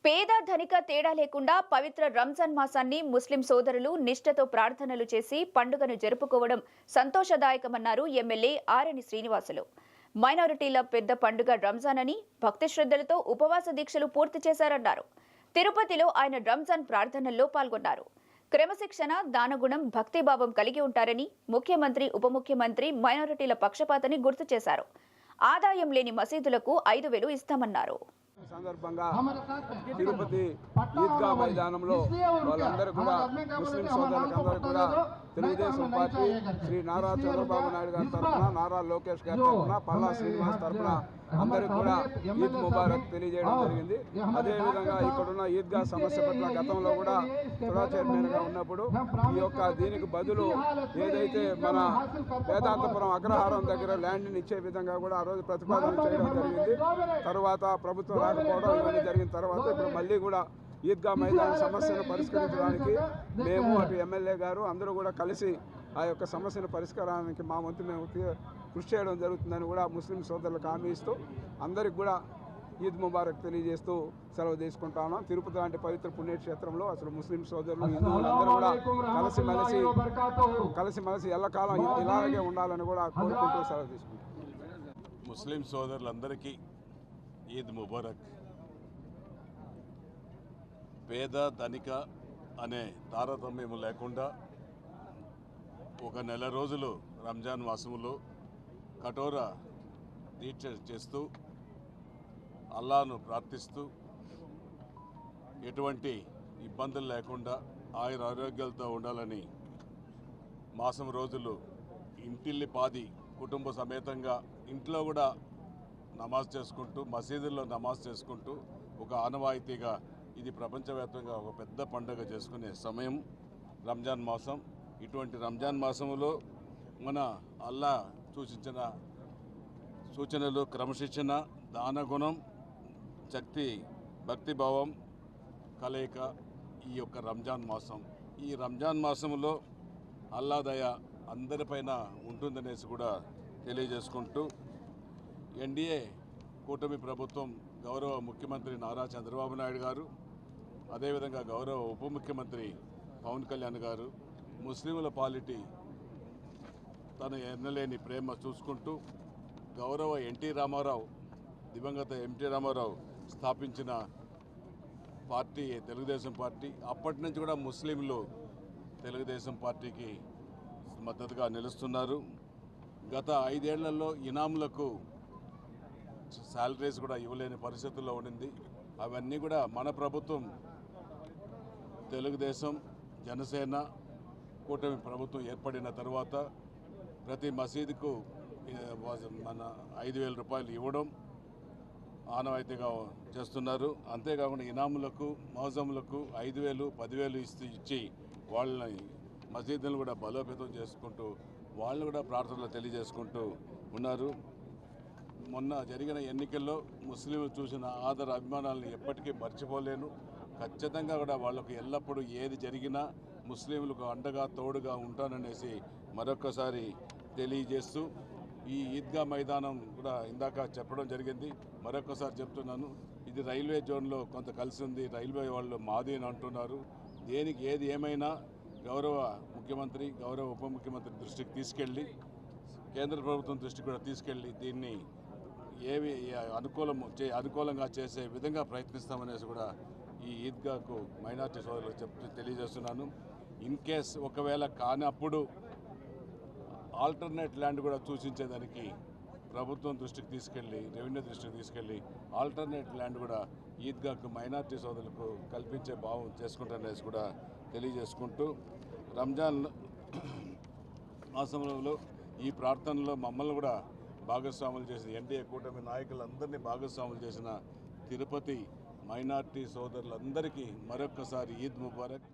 పేద ధనిక తేడా లేకుండా పవిత్ర రంజాన్ మాసాన్ని ముస్లిం సోదరులు నిష్ఠతో ప్రార్థనలు చేసి పండుగను జరుపుకోవడం సంతోషదాయకమన్నారు ఎమ్మెల్యే ఆరణి శ్రీనివాసులు. మైనారిటీల పెద్ద పండుగ రంజాన్ అని భక్తి శ్రద్ధలతో ఉపవాస దీక్షలు పూర్తి చేశారన్నారు. తిరుపతిలో ఆయన రంజాన్ ప్రార్థనల్లో పాల్గొన్నారు. క్రమశిక్షణ, దానగుణం, భక్తిభావం కలిగి ఉంటారని ముఖ్యమంత్రి, ఉప ముఖ్యమంత్రి మైనారిటీల పక్షపాతని గుర్తు చేశారు. ఆదాయం లేని మసీదులకు 5,000 ఇస్తామన్నారు. సందర్భంగా తిరుపతి ఈద్గా మైదానంలో వాళ్ళందరూ కూడా ముస్లిం సోదరులందరూ కూడా తెలుగుదేశం పార్టీ శ్రీ నారా చంద్రబాబు నాయుడు గారి తరఫున, నారా లోకేష్ గారి తరఫున, పల్లా శ్రీనివాస్ తరఫున అందరికీ కూడా ఈద్ ముబారక్ తెలియజేయడం జరిగింది. అదేవిధంగా ఇక్కడున్న ఈద్గా సమస్య పట్ల గతంలో కూడా సుడా చైర్మన్గా ఉన్నప్పుడు ఈ యొక్క దీనికి బదులు ఏదైతే మన వేదాంతపురం అగ్రహారం దగ్గర ల్యాండ్ని ఇచ్చే విధంగా కూడా ఆ రోజు ప్రతిపాదన చేయడం జరిగింది. తర్వాత ప్రభుత్వం రాకపోవడం ఇవన్నీ జరిగిన తర్వాత ఇప్పుడు మళ్ళీ కూడా ఈద్గా మైదాన సమస్యను పరిష్కరించడానికి మేము అటు ఎమ్మెల్యే గారు అందరూ కూడా కలిసి ఆ యొక్క సమస్యను పరిష్కారానికి మా వంతు మేము కృషి చేయడం జరుగుతుందని కూడా ముస్లిం సోదరులకు హామీ ఇస్తూ అందరికి కూడా ఈద్ ముబారక్ తెలియజేస్తూ సెలవు తీసుకుంటా ఉన్నాం. తిరుపతి లాంటి పవిత్ర పుణ్యక్షేత్రంలో అసలు ముస్లిం సోదరులు, హిందువులందరూ కూడా కలిసిమెలిసి ఎల్లకాలం ఇలాగే ఉండాలని కూడా కోరుకుంటూ సెలవు తీసుకుంటాం. ముస్లిం సోదరులందరికీ ఈద్ ముబారక్. పేద ధనిక అనే తారతమ్యం లేకుండా ఒక నెల రోజులు రంజాన్ మాసంలో కఠోర దీక్ష చేస్తూ అల్లాను ప్రార్థిస్తూ ఎటువంటి ఇబ్బందులు లేకుండా ఆయుర ఆరోగ్యాలతో ఉండాలని మాసం రోజులు ఇంటిల్లి పాది కుటుంబ సమేతంగా ఇంట్లో కూడా నమాజ్ చేసుకుంటూ, మసీదుల్లో నమాజ్ చేసుకుంటూ ఒక ఆనవాయితీగా ఇది ప్రపంచవ్యాప్తంగా ఒక పెద్ద పండుగ చేసుకునే సమయం రంజాన్ మాసం. ఇటువంటి రంజాన్ మాసంలో మన అల్లా సూచించిన సూచనలు, క్రమశిక్షణ, దానగుణం, శక్తి, భక్తిభావం కలయిక ఈ యొక్క రంజాన్ మాసం. ఈ రంజాన్ మాసంలో అల్లా దయ అందరిపైన ఉంటుందనేసి కూడా తెలియజేసుకుంటూ ఎన్డీఏ కూటమి ప్రభుత్వం, గౌరవ ముఖ్యమంత్రి నారా చంద్రబాబు నాయుడు గారు, అదేవిధంగా గౌరవ ఉప ముఖ్యమంత్రి పవన్ కళ్యాణ్ గారు ముస్లింల పాలిటీ తన ఎన్నలేని ప్రేమ చూసుకుంటూ గౌరవ ఎన్టీ రామారావు, దివంగత ఎన్టీ రామారావు స్థాపించిన పార్టీ తెలుగుదేశం పార్టీ. అప్పటి నుంచి కూడా ముస్లింలు తెలుగుదేశం పార్టీకి మద్దతుగా నిలుస్తున్నారు. గత 5 ఏళ్లలో ఇనాములకు శాలరీస్ కూడా ఇవ్వలేని పరిస్థితుల్లో ఉండింది. అవన్నీ కూడా మన ప్రభుత్వం, తెలుగుదేశం, జనసేన కూటమి ప్రభుత్వం ఏర్పడిన తర్వాత ప్రతి మసీదుకు మన 5,000 రూపాయలు ఇవ్వడం ఆనవాయితీగా చేస్తున్నారు. అంతేకాకుండా ఇనాములకు, మౌజములకు 5,000, 10,000 ఇచ్చి వాళ్ళని మసీదులను కూడా బలోపేతం చేసుకుంటూ వాళ్ళని కూడా ప్రార్థనలు తెలియజేసుకుంటూ ఉన్నారు. మొన్న జరిగిన ఎన్నికల్లో ముస్లింలు చూసిన ఆదర అభిమానాలను ఎప్పటికీ మర్చిపోలేను. ఖచ్చితంగా కూడా వాళ్ళకు ఎల్లప్పుడూ ఏది జరిగినా ముస్లింలకు అండగా తోడుగా ఉంటాననేసి మరొక్కసారి తెలియజేస్తూ ఈ ఈద్గా మైదానం కూడా ఇందాక చెప్పడం జరిగింది. మరొకసారి చెప్తున్నాను, ఇది రైల్వే జోన్లో కొంత కలిసి ఉంది. రైల్వే వాళ్ళు మాది అని అంటున్నారు. దేనికి ఏది ఏమైనా గౌరవ ముఖ్యమంత్రి, గౌరవ ఉప ముఖ్యమంత్రి దృష్టికి తీసుకెళ్ళి, కేంద్ర ప్రభుత్వం దృష్టికి కూడా తీసుకెళ్ళి దీన్ని ఏవి అనుకూలంగా చేసే విధంగా ప్రయత్నిస్తామనేసి కూడా ఈ ఈద్గాకు మైనార్టీ సోదరులు తెలియజేస్తున్నాను. ఇన్ కేస్ ఒకవేళ కానప్పుడు ఆల్టర్నేట్ ల్యాండ్ కూడా సూచించేదానికి ప్రభుత్వం దృష్టికి తీసుకెళ్ళి, రెవెన్యూ దృష్టికి తీసుకెళ్ళి ఆల్టర్నేట్ ల్యాండ్ కూడా ఈద్గాకు మైనార్టీ సోదరులకు కల్పించే భావం చేసుకుంటారనేసి కూడా తెలియజేసుకుంటూ రంజాన్ మాసంలో ఈ ప్రార్థనలో మమ్మల్ని కూడా భాగస్వాములు చేసిన ఎన్డీఏ కూటమి నాయకులందరినీ భాగస్వాములు చేసిన తిరుపతి మైనార్టీ సోదరులందరికీ మరొక్కసారి ఈద్ ముబారక్.